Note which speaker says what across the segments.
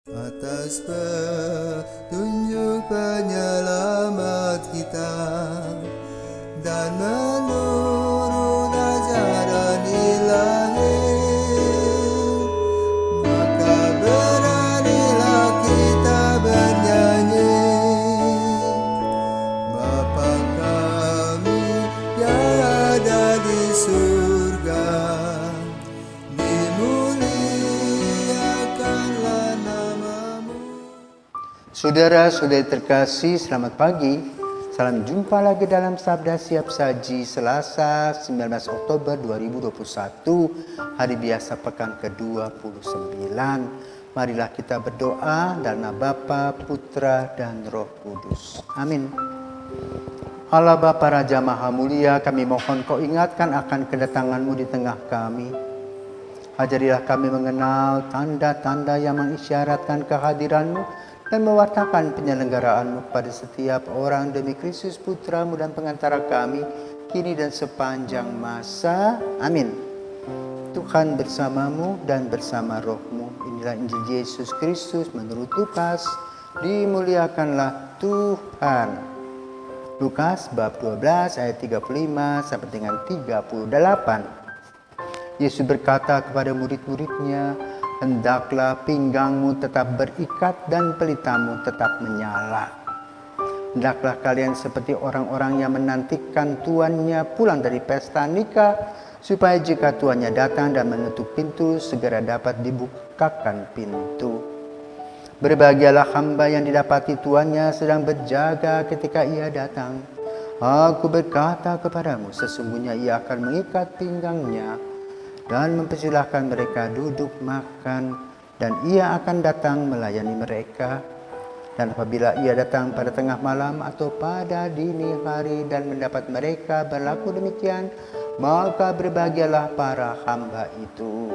Speaker 1: Atas petunjuk penyelamat kita dan menurut ajaran ilahi, maka beranilah kita bernyanyi. Bapa kami yang ada di surga, dimuliakanlah namamu.
Speaker 2: Saudara-saudari terkasih, selamat pagi. Salam jumpa lagi dalam Sabda Siap Saji Selasa 19 Oktober 2021, hari biasa pekan ke-29. Marilah kita berdoa dalam nama Bapa, Putra, dan Roh Kudus. Amin. Allah Bapa Raja Maha Mulia, kami mohon Kau ingatkan akan kedatangan-Mu di tengah kami. Ajarilah kami mengenal tanda-tanda yang mengisyaratkan kehadiran-Mu dan mewartakan penyelenggaraan-Mu pada setiap orang demi Kristus Putra-Mu dan pengantara kami, kini dan sepanjang masa. Amin. Tuhan bersamamu dan bersama roh-Mu. Inilah Injil Yesus Kristus menurut Lukas. Dimuliakanlah Tuhan. Lukas bab 12 ayat 35 sampai dengan 38. Yesus berkata kepada murid-muridnya, "Hendaklah pinggangmu tetap berikat dan pelitamu tetap menyala. Hendaklah kalian seperti orang-orang yang menantikan tuannya pulang dari pesta nikah, supaya jika tuannya datang dan menutup pintu, segera dapat dibukakan pintu. Berbahagialah hamba yang didapati tuannya sedang berjaga ketika ia datang. Aku berkata kepadamu, sesungguhnya ia akan mengikat pinggangnya dan mempersilahkan mereka duduk makan, dan ia akan datang melayani mereka. Dan apabila ia datang pada tengah malam atau pada dini hari dan mendapat mereka berlaku demikian, maka berbahagialah para hamba itu."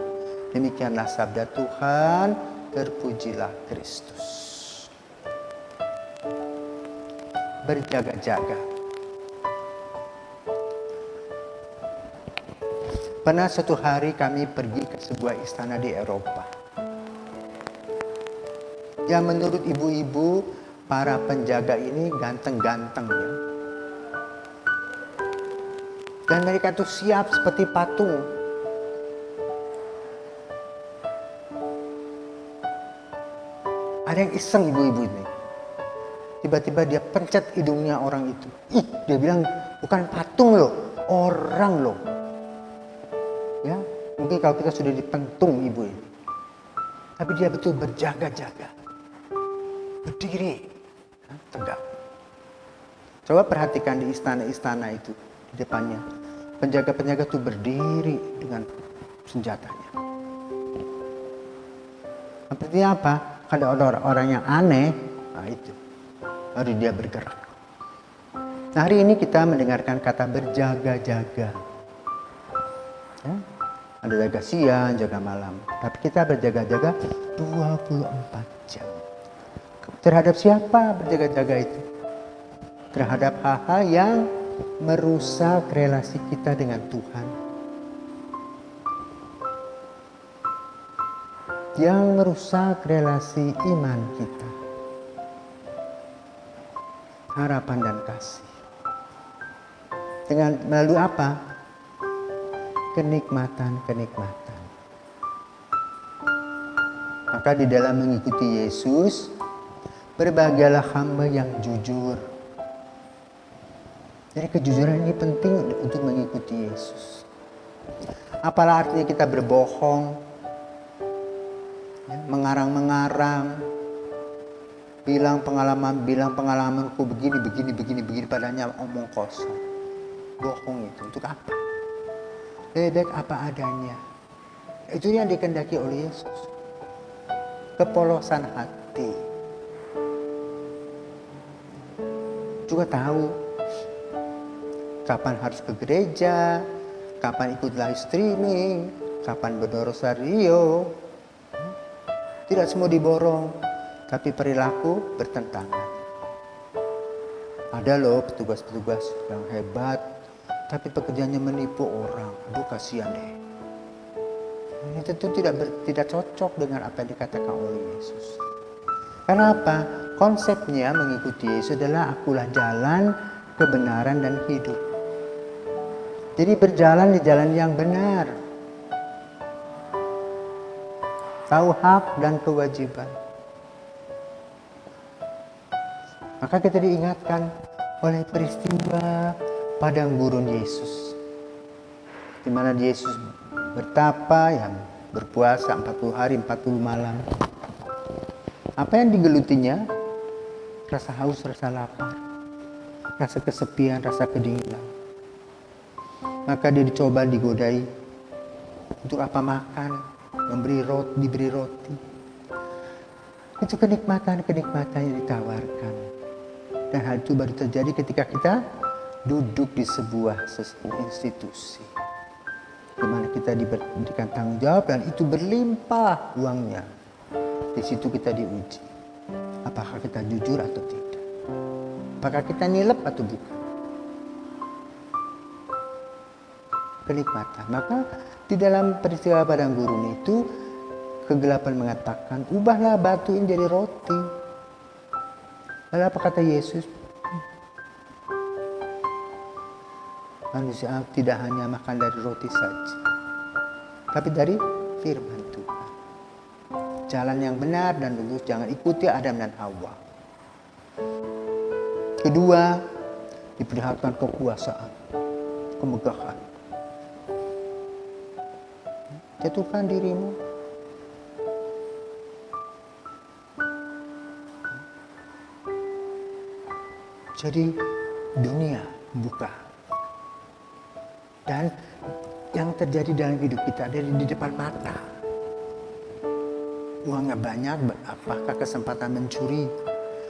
Speaker 2: Demikianlah sabda Tuhan, terpujilah Kristus. Berjaga-jaga. Pernah suatu hari kami pergi ke sebuah istana di Eropa. Yang menurut ibu-ibu, para penjaga ini ganteng-ganteng ya. Dan mereka tuh siap seperti patung. Ada yang iseng ibu-ibu ini. Tiba-tiba dia pencet hidungnya orang itu. Dia bilang, bukan patung loh, orang loh. Ya, mungkin kalau kita sudah dipentung ibu ini, tapi dia betul berjaga-jaga, berdiri, tegak. Coba perhatikan di istana-istana itu, di depannya penjaga-penjaga itu berdiri dengan senjatanya. Artinya apa? Kalau ada orang yang aneh, nah itu baru dia bergerak. Nah, hari ini kita mendengarkan kata berjaga-jaga. Ya, ada jaga siang, jaga malam. Tapi kita berjaga-jaga 24 jam. Terhadap siapa berjaga-jaga itu? Terhadap hal-hal yang merusak relasi kita dengan Tuhan. Yang merusak relasi iman kita. Harapan dan kasih. Dengan melalui apa? Kenikmatan-kenikmatan. Maka di dalam mengikuti Yesus, berbahagialah hamba yang jujur. Jadi kejujuran ini penting untuk mengikuti Yesus. Apalah artinya kita berbohong, ya, mengarang-mengarang, bilang pengalamanku begini, padahal omong kosong. Bohong itu untuk apa? Lebih baik apa adanya. Itu yang dikehendaki oleh Yesus. Kepolosan hati. Juga tahu kapan harus ke gereja, kapan ikut live streaming, kapan berdosario. Tidak semua diborong, tapi perilaku bertentangan. Ada loh petugas-petugas yang hebat, tapi pekerjaannya menipu orang. Aduh, kasihan deh. Ini tentu tidak cocok dengan apa yang dikatakan oleh Yesus. Karena apa? Konsepnya mengikuti Yesus adalah akulah jalan, kebenaran, dan hidup. Jadi berjalan di jalan yang benar. Tahu hak dan kewajiban. Maka kita diingatkan oleh peristiwa padang gurun Yesus. Di mana Yesus bertapa, yang berpuasa 40 hari 40 malam. Apa yang digelutinya? Rasa haus, rasa lapar, rasa kesepian, rasa kedinginan. Maka dia dicoba, digodai. Untuk apa makan? Diberi roti. Itu kenikmatan-kenikmatan yang ditawarkan. Dan hal itu baru terjadi ketika kita duduk di sebuah institusi. Di mana kita diberikan tanggung jawab dan itu berlimpah uangnya. Di situ kita diuji. Apakah kita jujur atau tidak? Apakah kita nilep atau bukan? Kenikmatan. Maka di dalam peristiwa padang gurun itu, kegelapan mengatakan, ubahlah batu ini jadi roti. Lalu apa kata Yesus? Manusia tidak hanya makan dari roti saja, tapi dari firman Tuhan. Jalan yang benar dan lurus, jangan ikuti Adam dan Hawa. Kedua, diperlihatkan kekuasaan, kemegahan. Jatuhkan dirimu. Jadi dunia buka. Dan yang terjadi dalam hidup kita ada di depan mata. Uangnya banyak, apakah kesempatan mencuri?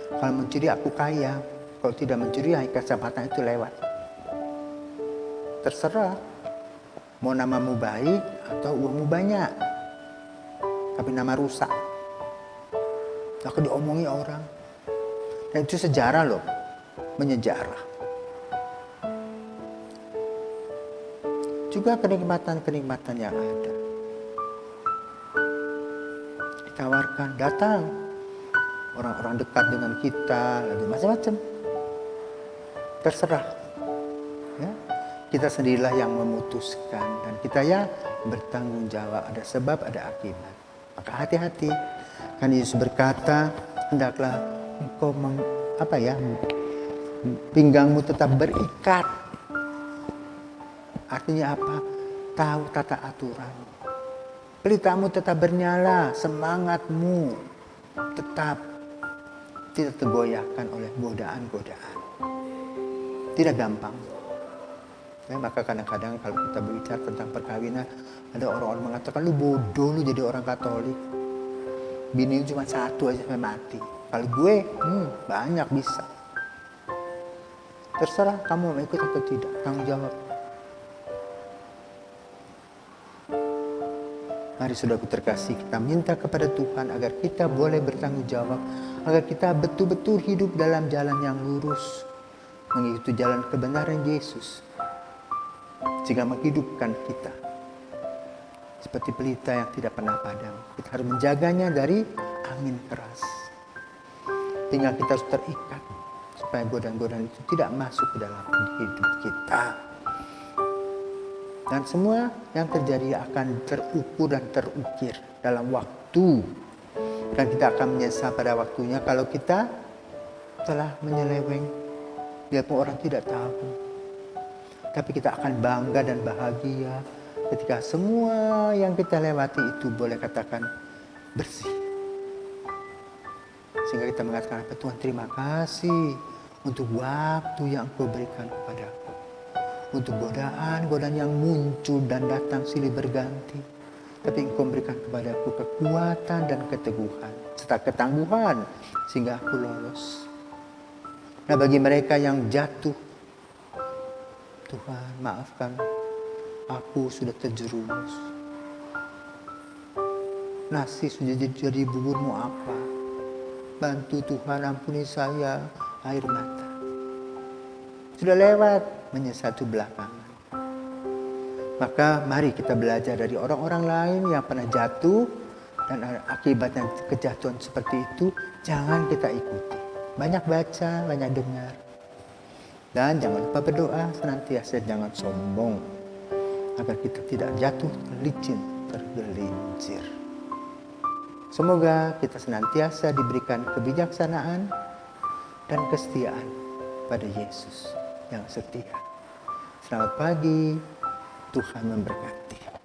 Speaker 2: Kalau mencuri aku kaya. Kalau tidak mencuri, kesempatan itu lewat. Terserah. Mau namamu baik atau uangmu banyak. Tapi nama rusak. Lalu diomongi orang. Dan itu sejarah loh. Menyejarah. Juga kenikmatan-kenikmatan yang ada. Ditawarkan, datang. Orang-orang dekat dengan kita, lalu macam-macam. Terserah. Ya. Kita sendirilah yang memutuskan. Dan kita ya bertanggung jawab. Ada sebab, ada akibat. Maka hati-hati. Kan Yesus berkata, hendaklah engkau pinggangmu tetap berikat. Artinya apa? Tahu tata aturan. Pelitamu tetap bernyala, semangatmu tetap tidak tergoyahkan oleh godaan-godaan. Tidak gampang. Ya, maka kadang-kadang kalau kita berbicara tentang perkawinan, ada orang-orang mengatakan, lu bodoh, lu jadi orang Katolik. Bini cuma satu aja sampai mati. Kalau gue, banyak bisa. Terserah kamu mau ikut atau tidak, tanggung jawab. Mari saudaraku terkasih, kita minta kepada Tuhan agar kita boleh bertanggung jawab, agar kita betul-betul hidup dalam jalan yang lurus, mengikuti jalan kebenaran Yesus, sehingga menghidupkan kita seperti pelita yang tidak pernah padam. Kita harus menjaganya dari angin keras, sehingga kita harus terikat supaya godaan-godaan itu tidak masuk ke dalam hidup kita. Dan semua yang terjadi akan terukur dan terukir dalam waktu. Dan kita akan menyesal pada waktunya kalau kita telah menyeleweng. Biarpun orang tidak tahu. Tapi kita akan bangga dan bahagia ketika semua yang kita lewati itu boleh katakan bersih. Sehingga kita mengatakan, Tuhan terima kasih untuk waktu yang Engkau berikan kepadaku. Untuk godaan yang muncul dan datang silih berganti. Tapi Engkau berikan kepadaku kekuatan dan keteguhan. Serta ketangguhan sehingga aku lolos. Nah, bagi mereka yang jatuh, Tuhan maafkan, aku sudah terjerumus. Nasi sudah jadi buburmu apa? Bantu Tuhan, ampuni saya, air mata. Sudah lewat, menyesal itu belakangan. Maka mari kita belajar dari orang-orang lain yang pernah jatuh Dan akibatnya kejatuhan seperti itu jangan kita ikuti. Banyak baca, banyak dengar. Dan jangan lupa berdoa senantiasa, jangan sombong. Agar kita tidak jatuh licin, tergelincir. Semoga kita senantiasa diberikan kebijaksanaan dan kesetiaan pada Yesus yang setia. Selamat pagi, Tuhan memberkati.